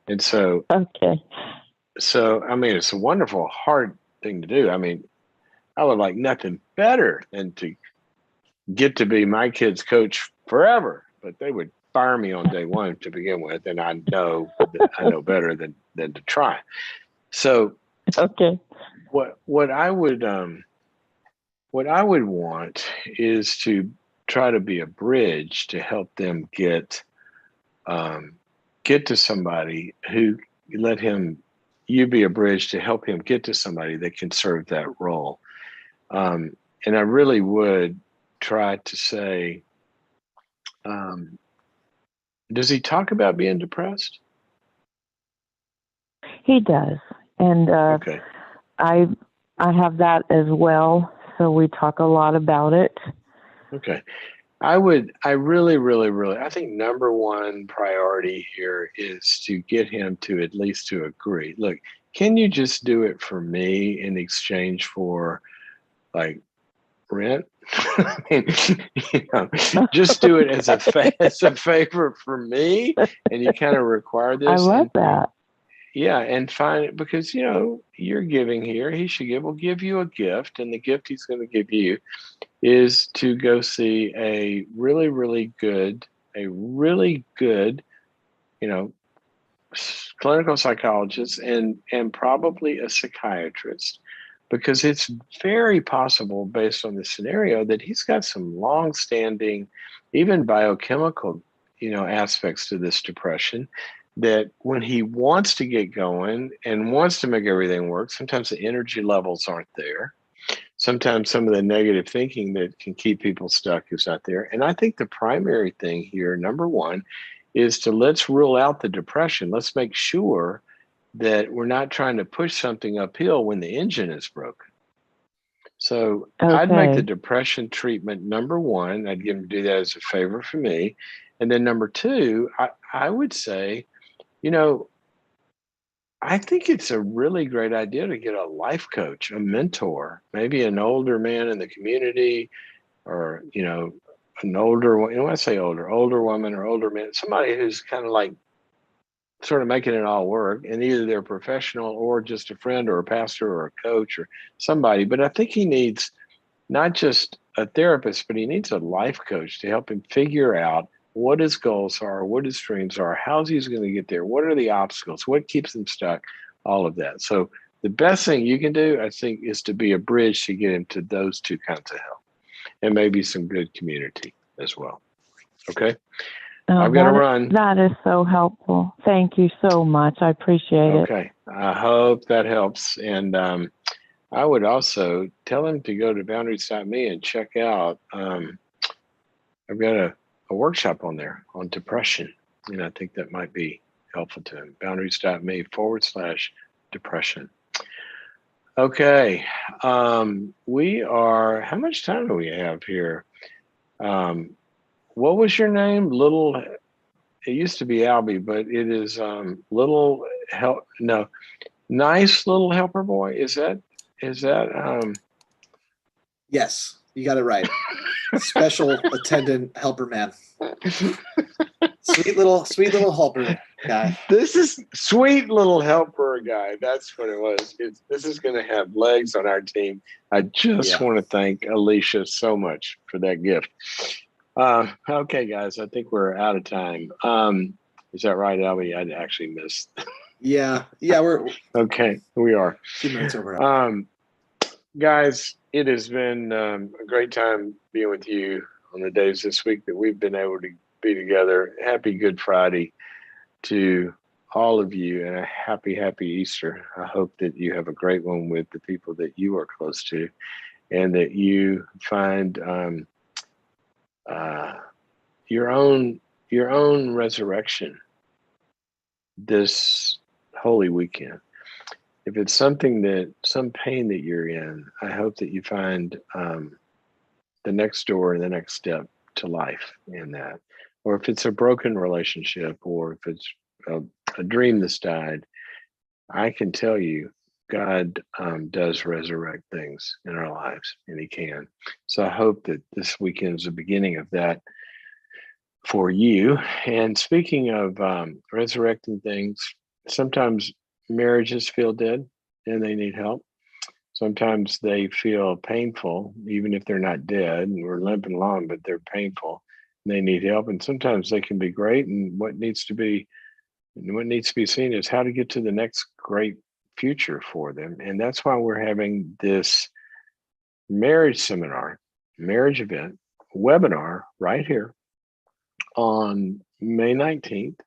And so, it's a wonderful, hard thing to do. I would like nothing better than to get to be my kid's coach forever, but they would fire me on day one to begin with. And I know better than to try. So, what I would want is to try to be a bridge to help them get get to somebody who let him, you be a bridge to help him get to somebody that can serve that role. And I really would try to say, does he talk about being depressed? He does, and Okay. I have that as well. So we talk a lot about it. Okay. I think number one priority here is to get him to at least to agree. Look, can you just do it for me in exchange for like rent? I mean, just do it as a favor for me, and you kind of require this. I love that. Yeah, and find it because you're giving here. He should give. Will give you a gift, and the gift he's going to give you is to go see a really, really good, clinical psychologist and probably a psychiatrist, because it's very possible, based on the scenario, that he's got some long-standing, even biochemical, aspects to this depression. That when he wants to get going and wants to make everything work, sometimes the energy levels aren't there. Sometimes some of the negative thinking that can keep people stuck is out there. And I think the primary thing here, number one, is to let's rule out the depression. Let's make sure that we're not trying to push something uphill when the engine is broken. So I'd make the depression treatment number one. I'd give him to do that as a favor for me. And then number two, I would say, I think it's a really great idea to get a life coach, a mentor, maybe an older man in the community, or, an older, when I say older woman or older man, somebody who's kind of like sort of making it all work, and either they're professional or just a friend or a pastor or a coach or somebody. But I think he needs not just a therapist, but he needs a life coach to help him figure out what his goals are, what his dreams are, how's he's going to get there, what are the obstacles, what keeps him stuck, all of that. So the best thing you can do, I think, is to be a bridge to get him to those two kinds of help, and maybe some good community as well. Okay. I've got to run. That is so helpful. Thank you so much. I appreciate it. Okay. I hope that helps. And I would also tell him to go to boundaries.me and check out, I've got a workshop on there on depression. And I think that might be helpful to him. Boundaries.me/depression. Okay. We are, how much time do we have here? What was your name? It used to be Albie, but it is Nice Little Helper Boy. Is that Yes, you got it right. Special attendant helper man. Sweet little helper guy. This is sweet little helper guy. That's what it was. This is going to have legs on our team. I just want to thank Alicia so much for that gift. Okay, guys, I think we're out of time. Is that right, Albie? I actually missed. Yeah, we're okay. We are. A few minutes over. Guys, it has been a great time being with you on the days this week that we've been able to be together. Happy Good Friday to all of you, and a happy Easter. I hope that you have a great one with the people that you are close to, and that you find your own resurrection this Holy Weekend. If it's some pain that you're in, I hope that you find the next door and the next step to life in that. Or if it's a broken relationship, or if it's a dream that's died, I can tell you God does resurrect things in our lives, and he can. So I hope that this weekend is the beginning of that for you. And speaking of resurrecting things, sometimes marriages feel dead and they need help. Sometimes they feel painful, even if they're not dead and we're limping along, but they're painful and they need help. And sometimes they can be great. And what needs to be seen is how to get to the next great future for them. And that's why we're having this marriage seminar, marriage event, webinar right here on May 19th,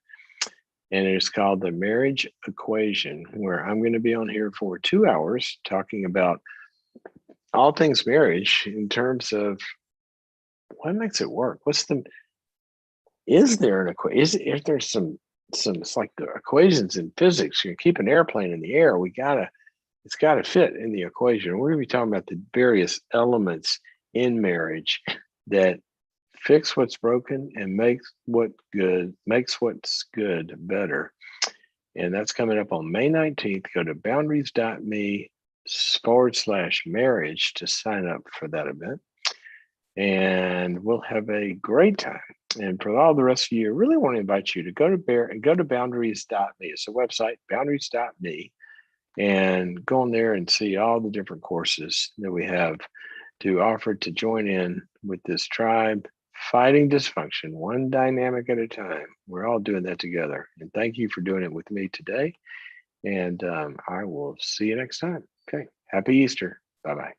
and it's called The Marriage Equation, where I'm going to be on here for 2 hours talking about all things marriage in terms of what makes it work. Is there an equation? Is there some, it's like the equations in physics. You keep an airplane in the air, it's gotta fit in the equation. We're gonna be talking about the various elements in marriage that fix what's broken and makes what's good better. And that's coming up on May 19th. Go to boundaries.me/marriage to sign up for that event. And we'll have a great time. And for all the rest of you, I really want to invite you to go to boundaries.me. It's a website, boundaries.me, and go on there and see all the different courses that we have to offer to join in with this tribe, fighting dysfunction, one dynamic at a time. We're all doing that together. And thank you for doing it with me today. And I will see you next time. Okay. Happy Easter. Bye-bye.